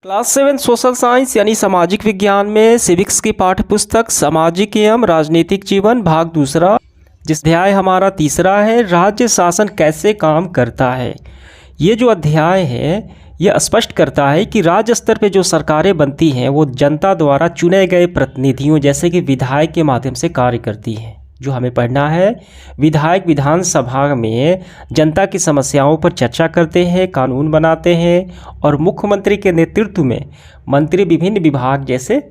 Class 7 social science यानी सामाजिक विज्ञान में सिविक्स की पाठ्य पुस्तक सामाजिक एवं राजनीतिक जीवन भाग दूसरा, जिस अध्याय हमारा तीसरा है, राज्य शासन कैसे काम करता है। ये जो अध्याय है यह स्पष्ट करता है कि राज्य स्तर पे जो सरकारें बनती हैं वो जनता द्वारा चुने गए प्रतिनिधियों जैसे कि विधायक के माध्यम से कार्य करती हैं। जो हमें पढ़ना है, विधायक विधानसभा में जनता की समस्याओं पर चर्चा करते हैं, कानून बनाते हैं और मुख्यमंत्री के नेतृत्व में मंत्री विभिन्न विभाग जैसे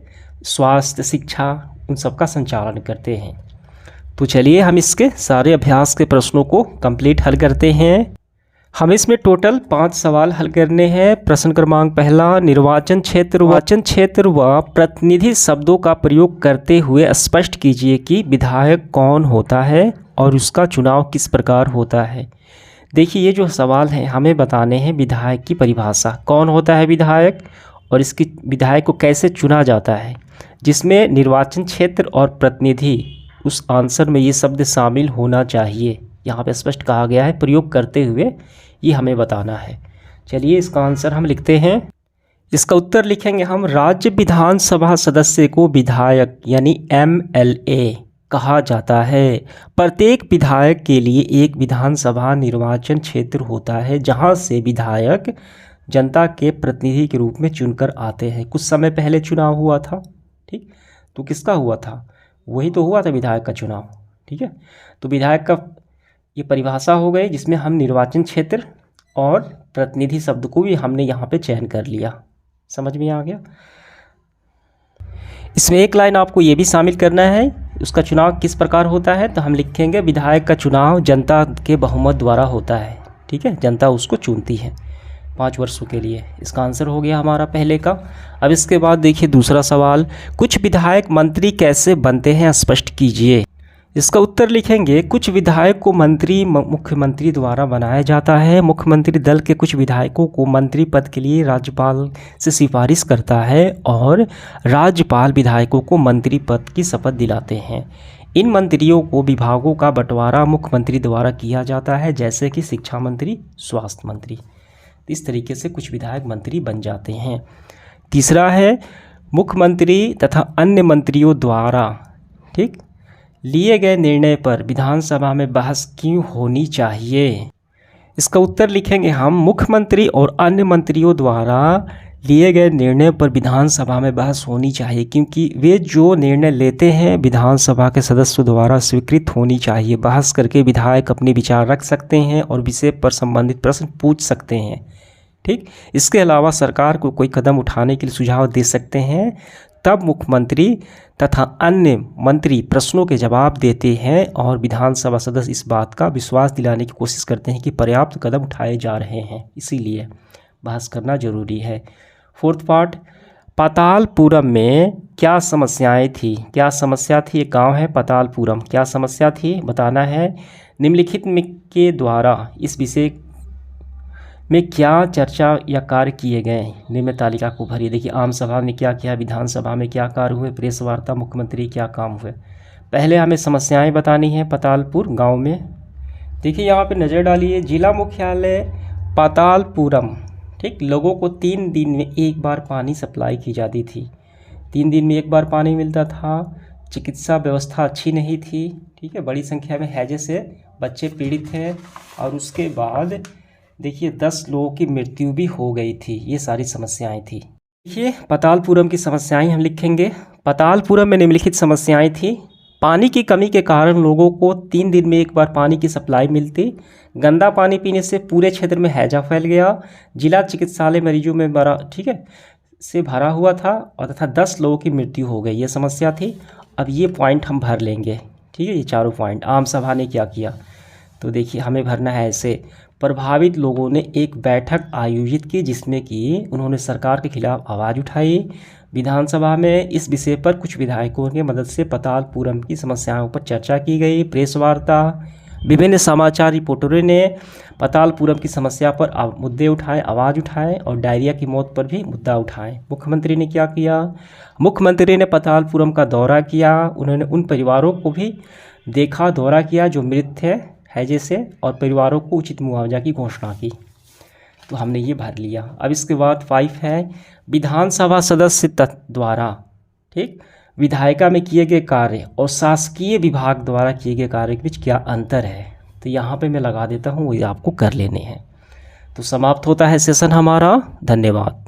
स्वास्थ्य, शिक्षा, उन सब का संचालन करते हैं। तो चलिए हम इसके सारे अभ्यास के प्रश्नों को कंप्लीट हल करते हैं। हम इसमें टोटल 5 सवाल हल करने हैं। प्रश्न क्रमांक पहला, निर्वाचन क्षेत्र व प्रतिनिधि शब्दों का प्रयोग करते हुए स्पष्ट कीजिए कि विधायक कौन होता है और उसका चुनाव किस प्रकार होता है। देखिए ये जो सवाल हैं हमें बताने हैं विधायक की परिभाषा, कौन होता है विधायक और इसकी विधायक को कैसे चुना जाता है, जिसमें निर्वाचन क्षेत्र और प्रतिनिधि उस आंसर में ये शब्द शामिल होना चाहिए। यहाँ पे स्पष्ट कहा गया है प्रयोग करते हुए, ये हमें बताना है। चलिए इसका आंसर हम लिखते हैं। इसका उत्तर लिखेंगे हम, राज्य विधानसभा सदस्य को विधायक यानी MLA कहा जाता है। प्रत्येक विधायक के लिए एक विधानसभा निर्वाचन क्षेत्र होता है जहां से विधायक जनता के प्रतिनिधि के रूप में चुनकर आते हैं। कुछ समय पहले चुनाव हुआ था, ठीक, तो किसका हुआ था? वही तो हुआ था विधायक का चुनाव, ठीक है। तो विधायक का ये परिभाषा हो गई जिसमें हम निर्वाचन क्षेत्र और प्रतिनिधि शब्द को भी हमने यहाँ पे चयन कर लिया। समझ में आ गया। इसमें एक लाइन आपको ये भी शामिल करना है, उसका चुनाव किस प्रकार होता है, तो हम लिखेंगे विधायक का चुनाव जनता के बहुमत द्वारा होता है, ठीक है, जनता उसको चुनती है 5 वर्षों के लिए। इसका आंसर हो गया हमारा पहले का। अब इसके बाद देखिए दूसरा सवाल, कुछ विधायक मंत्री कैसे बनते हैं स्पष्ट कीजिए। इसका उत्तर लिखेंगे, कुछ विधायक को मंत्री मुख्यमंत्री द्वारा बनाया जाता है। मुख्यमंत्री दल के कुछ विधायकों को मंत्री पद के लिए राज्यपाल से सिफारिश करता है और राज्यपाल विधायकों को मंत्री पद की शपथ दिलाते हैं। इन मंत्रियों को विभागों का बंटवारा मुख्यमंत्री द्वारा किया जाता है, जैसे कि शिक्षा मंत्री, स्वास्थ्य मंत्री। इस तरीके से कुछ विधायक मंत्री बन जाते हैं। तीसरा है, मुख्यमंत्री तथा अन्य मंत्रियों द्वारा, ठीक, लिए गए निर्णय पर विधानसभा में बहस क्यों होनी चाहिए। इसका उत्तर लिखेंगे हम, मुख्यमंत्री और अन्य मंत्रियों द्वारा लिए गए निर्णय पर विधानसभा में बहस होनी चाहिए क्योंकि वे जो निर्णय लेते हैं विधानसभा के सदस्यों द्वारा स्वीकृत होनी चाहिए। बहस करके विधायक अपने विचार रख सकते हैं और विषय पर संबंधित प्रश्न पूछ सकते हैं, ठीक। इसके अलावा सरकार को कोई कदम उठाने के लिए सुझाव दे सकते हैं। तब मुख्यमंत्री तथा अन्य मंत्री प्रश्नों के जवाब देते हैं और विधानसभा सदस्य इस बात का विश्वास दिलाने की कोशिश करते हैं कि पर्याप्त कदम उठाए जा रहे हैं, इसीलिए बहस करना जरूरी है। फोर्थ पार्ट, पातालपुरम में क्या समस्याएं थी। क्या समस्या थी? एक गांव है पातालपुरम, क्या समस्या थी बताना है। निम्नलिखित में के द्वारा इस विषय में क्या चर्चा या कार्य किए गए, निम्न तालिका को भरिए। देखिए आम सभा में क्या किया, विधानसभा में क्या कार्य हुए, प्रेस वार्ता, मुख्यमंत्री क्या काम हुए। पहले हमें समस्याएं बतानी है पातालपुर गांव में। देखिए यहाँ पे नज़र डालिए, जिला मुख्यालय पातालपुरम, ठीक, लोगों को 3 दिन में एक बार पानी सप्लाई की जाती थी। 3 दिन में एक बार पानी मिलता था। चिकित्सा व्यवस्था अच्छी नहीं थी, ठीक है, बड़ी संख्या में हैजे से बच्चे पीड़ित थे और उसके बाद देखिए 10 लोगों की मृत्यु भी हो गई थी। ये सारी समस्याएं थी। देखिए पातालपुरम की समस्याएं हम लिखेंगे। पातालपुरम में निम्नलिखित समस्याएं थी। पानी की कमी के कारण लोगों को 3 दिन में एक बार पानी की सप्लाई मिलती। गंदा पानी पीने से पूरे क्षेत्र में हैजा फैल गया। जिला चिकित्सालय मरीजों में ठीक है से भरा हुआ था और तथा 10 लोगों की मृत्यु हो गई। ये समस्या थी। अब ये पॉइंट हम भर लेंगे, ठीक है, ये चारों पॉइंट। आम सभा ने क्या किया, तो देखिए हमें भरना है ऐसे। प्रभावित लोगों ने एक बैठक आयोजित की जिसमें कि उन्होंने सरकार के खिलाफ आवाज़ उठाई। विधानसभा में इस विषय पर कुछ विधायकों की मदद से पातालपुरम की समस्याओं पर चर्चा की गई। प्रेस वार्ता, विभिन्न समाचार रिपोर्टरों ने पातालपुरम की समस्या पर मुद्दे उठाए, आवाज़ उठाए और डायरिया की मौत पर भी मुद्दा उठाए। मुख्यमंत्री ने क्या किया, मुख्यमंत्री ने पातालपुरम का दौरा किया। उन्होंने उन परिवारों को भी देखा, दौरा किया जो मृत थे हैजे से और परिवारों को उचित मुआवजा की घोषणा की। तो हमने ये भर लिया। अब इसके बाद 5 है विधानसभा सदस्य द्वारा, ठीक, विधायिका में किए गए कार्य और शासकीय विभाग द्वारा किए गए कार्य के बीच क्या अंतर है। तो यहाँ पे मैं लगा देता हूँ, ये आपको कर लेने हैं। तो समाप्त होता है सेशन हमारा। धन्यवाद।